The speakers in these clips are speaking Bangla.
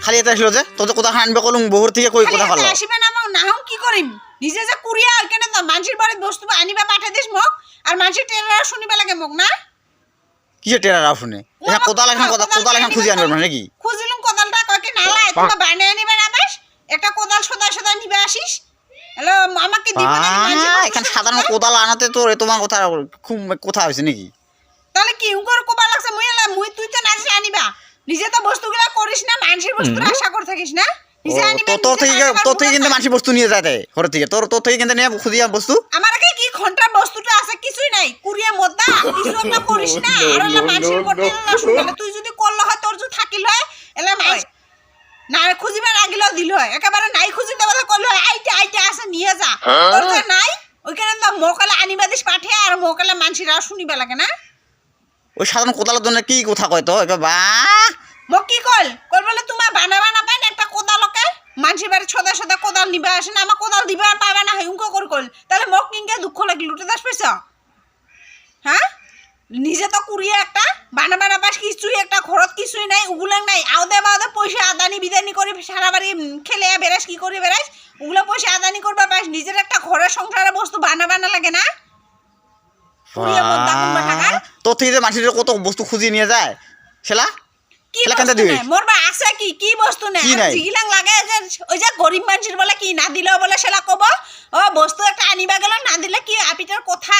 খালি এটা আসলো যে তোদের কোথা আনবে কলুম বহুর থেকে কই কোথা পারলো আসিবে না মক না হম কি করিম নিজে যে কুরিয়া কেন তো মানুষের বাড়িতে বস্তু আনিবা পাঠাই দিস মক আর মানুষের টেরা শুনিবা লাগে মক না কিসে টেরা রাও শুনে এটা কোদাল এখন খুঁজে আনবে না নাকি খুঁজিলুম কোদালটা কয়কে নালাই তুমি বানিয়ে নিবে না বাস একটা কোদাল সদা সদা নিবে আসিস হ্যালো আমাকে দিব না এখানে সাধারণ কোদাল আনাতে তোর তোমার কথা খুব কথা হয়েছে নাকি তাহলে কি উঙ্কর কোবা লাগছে মুই তুই তো নাচি আনিবা নিজে তো বস্তুগুলা করিস না মানুষের বস্তু আশা করে থাকিস না নিজে আনিবা তোর থেকে কিন্তু মানুষ বস্তু নিয়ে যায় ঘর থেকে তোর থেকে কিন্তু নিয়ে খুঁজিয়া বস্তু আমার কাছে কি ঘন্টার বস্তুটা আছে কিছুই নাই কুরিয়া মদ্দা কিছু একটা করিস না আর হলো মানুষের বটে না শুনলে তুই যদি করল হয় তোর যদি থাকিল হয় এলা মাই না খুঁজিবা লাগিল দিল হয় একেবারে নাই খুঁজিতে কথা করল হয় আইটা আছে নিয়ে যা তোর তো নাই ওইখানে তো মোকালে আনিবা দিস পাঠে আর মোকালে মানুষেরা শুনিবা লাগে না ওই সাধারণ কোদালের জন্য কি কথা কয় তো বা মোক কি কল বলে তোমার বানাবা না পাই একটা কোদালকে মানুষের বাড়ি সদা সদা কোদাল নিবা আসে না আমার কোদাল দিবা আর পাবা না হুঙ্ক কল তাহলে মোক কিনকে দুঃখ লাগিল উঠে দাস পয়সা হ্যাঁ নিজে তো কুড়িয়ে একটা বানাবা না পাস কিছুই একটা খরচ কিছুই নাই ওগুলো নাই আওদে বাওদে পয়সা আদানি বিদানি করে সারা বাড়ি খেলে বেড়াস কি করে বেড়াস ওগুলো পয়সা আদানি করবা পাস নিজের একটা ঘরের সংসারের বস্তু বানাবা না লাগে না তোর থেকে যে মানুষের কত বস্তু খুঁজিয়ে নিয়ে যায় সেলা কি বস্তু নেই মোর বা আছে কি বস্তু নেই জিগিলাং লাগে যে ওই যে গরিব মানুষের বলে কি না দিলেও বলে সেলা কব ও বস্তু একটা আনিবা গেলে না দিলে কি আপিটার কথা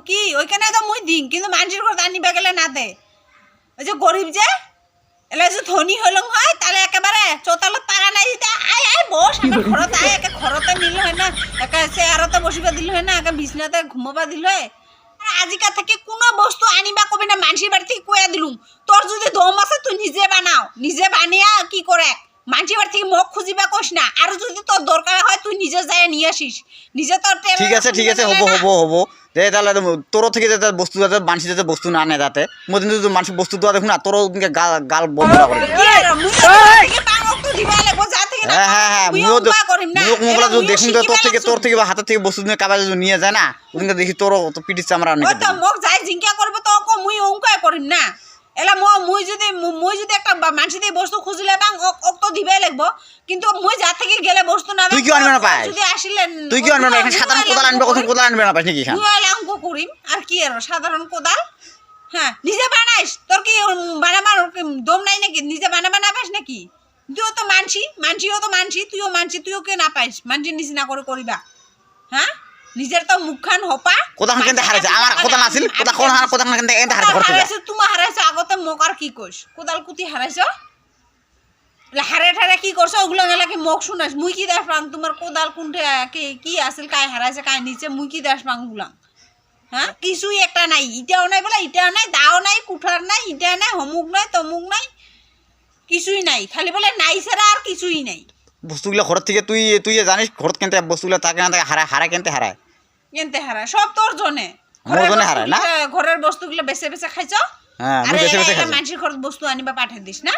কি ওইখানে তো মুই দিন কিন্তু মানুষের ঘর আনিবা গেলে না দে ওই যে গরিব যে এলে যে ধনী হলং হয় তাহলে একেবারে চোতালত পারা নাই দিতে আয় বস আমার ঘরত আয় একে ঘরতে নিল হয় না একে চেয়ারতে বসিবা দিল হয় না একে বিছনাতে ঘুমাবা দিল হয় আজিকা থেকে কোনো বস্তু আনিবা কবি না মানুষের বাড়ি থেকে কয়া দিলুম তোর যদি দম আছে তুই নিজে বানাও নিজে বানিয়া কি করে মানুষের বাড়ি থেকে মুখ খুঁজিবা কইস না আর যদি তোর দরকার হয় তুই নিজে যায় নিয়ে আসিস নিজে তোর ঠিক আছে হব দে তাহলে তোর থেকে যাতে বস্তু যাতে মানুষ যাতে বস্তু না আনে যাতে মই কিন্তু যদি মানুষ বস্তু দেওয়া দেখুন না তোর গাল বন্ধ করে দেখুন তোর থেকে হাতের থেকে বস্তু নিয়ে কাবার নিয়ে যায় না ওদিনকে দেখি তোর পিটির চামড়া মোক যাই জিঙ্কা করবে তো মুই অঙ্কাই করিম না এলা মুই যদি একটা মানুষ দিয়ে বস্তু খুঁজলে বাং ওক তো দিবাই লাগবো কিন্তু মুই যা থেকে গেলে বস্তু না তুই কি আনবে না পাই যদি আসিলেন তুই কি আনবে না এখানে সাধারণ কোদাল আনবে কোদাল আনবে না পাই নাকি মুই অঙ্ক করিম আর কি আর সাধারণ কোদাল হ্যাঁ নিজে বানাইস তোর কি বানাবার দম নাই নাকি নিজে বানাবা না পাইস নাকি তুইও তো মানসিও তো মানসি তুইও কে না পাইস মানসি নিচি না করে করিবা হ্যাঁ নিজের তো মুখখান হপা কোদাল কেনতে হারাইছে আমার কোদাল আছিল কোদাল কেনতে হারাইছে তোমার হারাইছে আগতে মোক আর কি কইস কোদাল কুতি হারাইছো হারে কি করছো ওগুলো গেলে কি মোক শুনাস মুই কি দেশ পাং তোমার কোদাল কোনটা কি আছিল কাই হারাইছে কাই নিচে মুই কি দেশ পাং গুলাং হ্যাঁ কিছুই একটা নাই ইটাও নাই বলে ইটাও নাই দাও নাই কুঠার নাই ইটা নাই হমুক নাই তমুক নাই কিছুই নাই খালি বলে নাই ছাড়া আর কিছুই নাই বস্তুগুলো ঘর থেকে তুই জানিস ঘর কেনতে বস্তুগুলো তাকে না হারায় কেনতে হারায় সব তোর জন্য হারায় না ঘরের বস্তুগুলো বেছে খাইছ হ্যাঁ মানুষের ঘর বস্তু আনিবা পাঠাই দিস না